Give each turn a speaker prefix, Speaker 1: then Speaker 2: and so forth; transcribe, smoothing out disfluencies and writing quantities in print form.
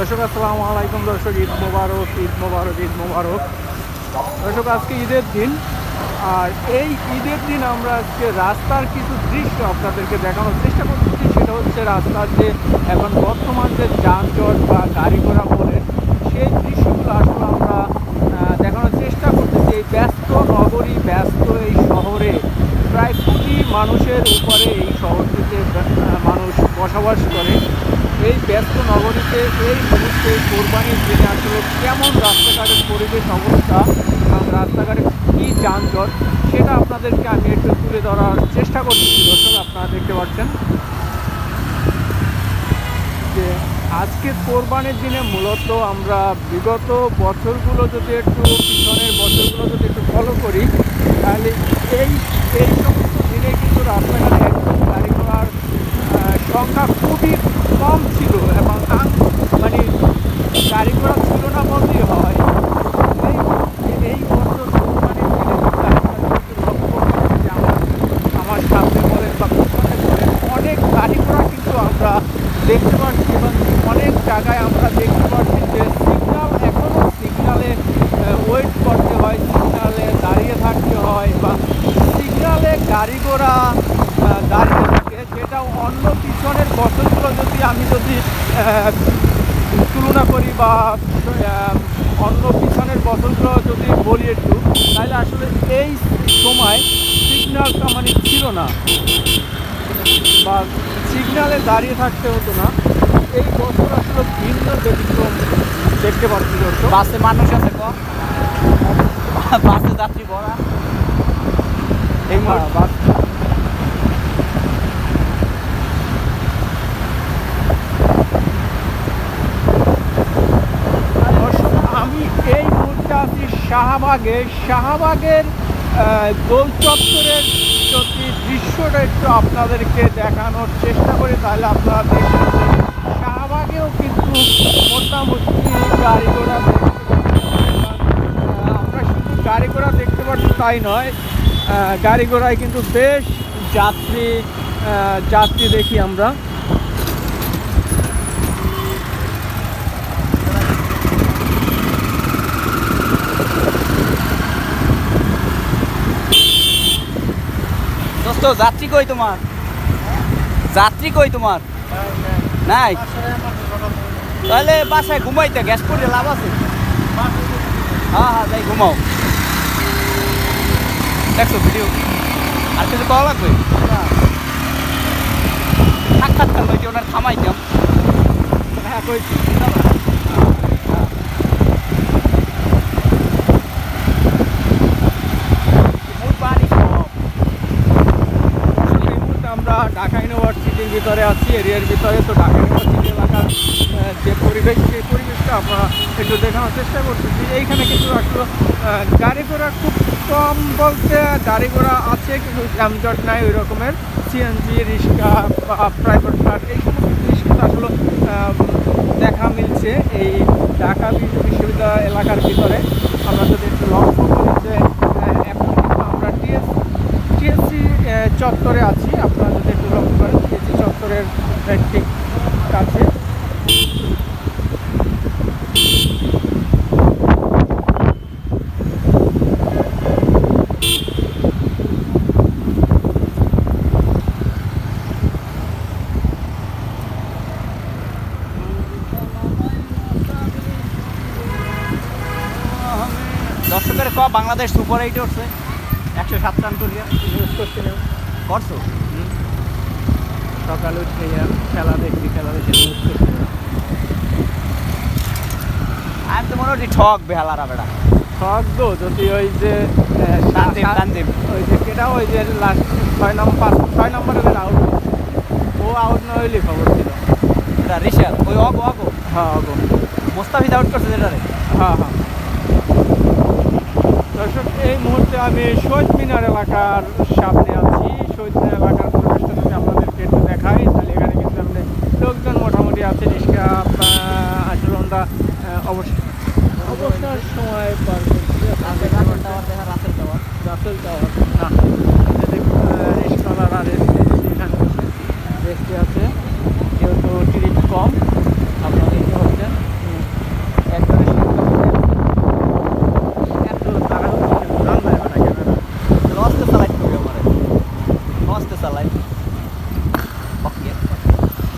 Speaker 1: দর্শক আসসালামু আলাইকুম। দর্শক ঈদ মোবারক, ঈদ মোবারক, ঈদ মোবারক। দর্শক আজকে ঈদের দিন, আর এই ঈদের দিন আমরা আজকে রাস্তার কিছু দৃশ্য আপনাদেরকে দেখানোর চেষ্টা করতেছি। সেটা হচ্ছে রাস্তার যে এখন বর্তমান যে যানজট বা গাড়ি ঘোড়া বলেন, সেই দৃশ্যগুলো আসলে আমরা দেখানোর চেষ্টা করতেছি। এই ব্যস্ত নগরী, ব্যস্ত এই শহরে প্রায় কোটি মানুষের উপরে এই শহরটিতে মানুষ বসবাস করে। এই ব্যস্ত নগরীতে এই মুহূর্তে কোরবানির দিনে আসলে কেমন রাস্তাঘাটের পরিবেশ অবস্থা এবং রাস্তাঘাটে কী যানজট, সেটা আপনাদেরকে আমি একটু তুলে ধরার চেষ্টা করতেছি। দর্শক আপনারা দেখতে পাচ্ছেন যে আজকে কোরবানির দিনে মূলত আমরা বিগত বছরগুলো যদি একটু পিছনের বছরগুলো যদি একটু ফলো করি, তাহলে এই এই সমস্ত দিনে কিন্তু রাস্তাঘাটে একদম গাড়ি ঘোড়ার সংখ্যা খুবই কম ছিল এবং মানে গাড়ি ঘোড়া ছিল না বলতেই হয়। এই বছর কোরবানির দিনে লক্ষ্য করছি যে আমার সামনে বলেন বা পিছনে বলেন অনেক গাড়ি ঘোড়া কিন্তু আমরা দেখতে পাচ্ছি এবং অনেক জায়গায় আমরা দেখতে পাচ্ছি যে এখনও সিগনালে ওয়েট করতে হয়, সিগনালে দাঁড়িয়ে থাকতে হয় বা সিগনালে গাড়ি ঘোড়া দাঁড়িয়ে থাকে। যেটা অন্য পিছনের বছরগুলো আমি যদি তুলনা করি বা অন্য পিছনের বছরগুলো যদি বলি একটু, তাহলে আসলে এই সময় সিগন্যালটা মানে ছিল না বা সিগন্যালে দাঁড়িয়ে থাকতে হতো না। এই বছর আসলে ভিন্ন ব্যতিক্রম দেখতে পাচ্ছি।
Speaker 2: বাসে মানুষ আছে কম, বাসে যাত্রী ভরা।
Speaker 1: এই বাস আমি এই মুহূর্তে আছি শাহবাগের গোল চত্বরের যদি দৃশ্যটা একটু আপনাদেরকে দেখানোর চেষ্টা করি, তাহলে আপনারা দেখবেন যে শাহবাগেও কিন্তু মোটামুটি গাড়ি ঘোড়া আমরা শুধু গাড়ি ঘোড়া দেখতে পাচ্ছি তাই নয়, গাড়ি ঘোড়ায় কিন্তু বেশ যাত্রী দেখি আমরা।
Speaker 2: দোস্ত যাত্রী কই তোমার? যাত্রী কই তোমার? নাই? তাহলে বাসায় ঘুমাইতে গ্যাস করে লাভ আছে? হ্যাঁ যাই ঘুমাও। দেখছো ভিডিও আর কিছু পাওয়া লাগবে? সাক্ষাৎকার লইতে ওনার থামাইতাম।
Speaker 1: হ্যাঁ কইছি। আমরা ঢাকা ইউনিভার্সিটির ভিতরে আছি, এরিয়ার ভিতরে। তো ঢাকা ইউনিভার্সিটি এলাকার যে পরিবেশ, সেই পরিবেশটা আমরা একটু দেখানোর চেষ্টা করতেছি। এইখানে কিন্তু আসলে গাড়ি ঘোড়া খুব কম বলতে গাড়ি ঘোড়া আছে, কিন্তু যানজট নাই ওই রকমের। সিএনজি রিক্সা বা প্রাইভেট কার এই সমস্ত জিনিস কিন্তু আসলে দেখা মিলছে এই ঢাকা বিশ্ববিদ্যালয় এলাকার ভিতরে। আমরা যদি একটু লক্ষ্য করি যে এখন কিন্তু আমরা টিএসসি চত্বরে আছি। আপনারা যদি একটু লক্ষ্য করেন, টিএসসি চত্বরের ঠিক কাছে।
Speaker 2: দর্শকের ক বাংলাদেশ সুপার 8 উঠছে 107 রান করিয়া।
Speaker 1: নিউজ করছিলাম,
Speaker 2: করছো?
Speaker 1: সকালে উঠে খেলা দেখে নিউজ করছিলাম।
Speaker 2: আমি তো মনে হচ্ছে ঠক বেহালারা বেড়া
Speaker 1: ঠক গো, যদি ওই যে
Speaker 2: তানজিম
Speaker 1: ওই যে কেটা ওই যে লাস্ট 6 নম্বরে আউট, ও আউট না হইলে খবর ছিল।
Speaker 2: এটা রিশাদ ওই অগো
Speaker 1: হ্যাঁ অগো
Speaker 2: মোস্তাফিজ আউট করছে যেটারে।
Speaker 1: হ্যাঁ। দর্শক এই মুহূর্তে আমি শহীদ মিনার এলাকার সামনে আছি। শহীদ মিনার এলাকার পরিবেশটা যদি আপনাদেরকে একটু দেখাই, তাহলে এখানে কিন্তু আমাদের লোকজন মোটামুটি আছে। রিক্সা আচরণটা অবসর সময় পার করছে। রাসেল টাওয়ার না, রিক্সাওয়ালারা এখানে দেখতে আছে, যেহেতু টিকিট কম আপনারা দেখতে পাচ্ছেন।
Speaker 2: চালাই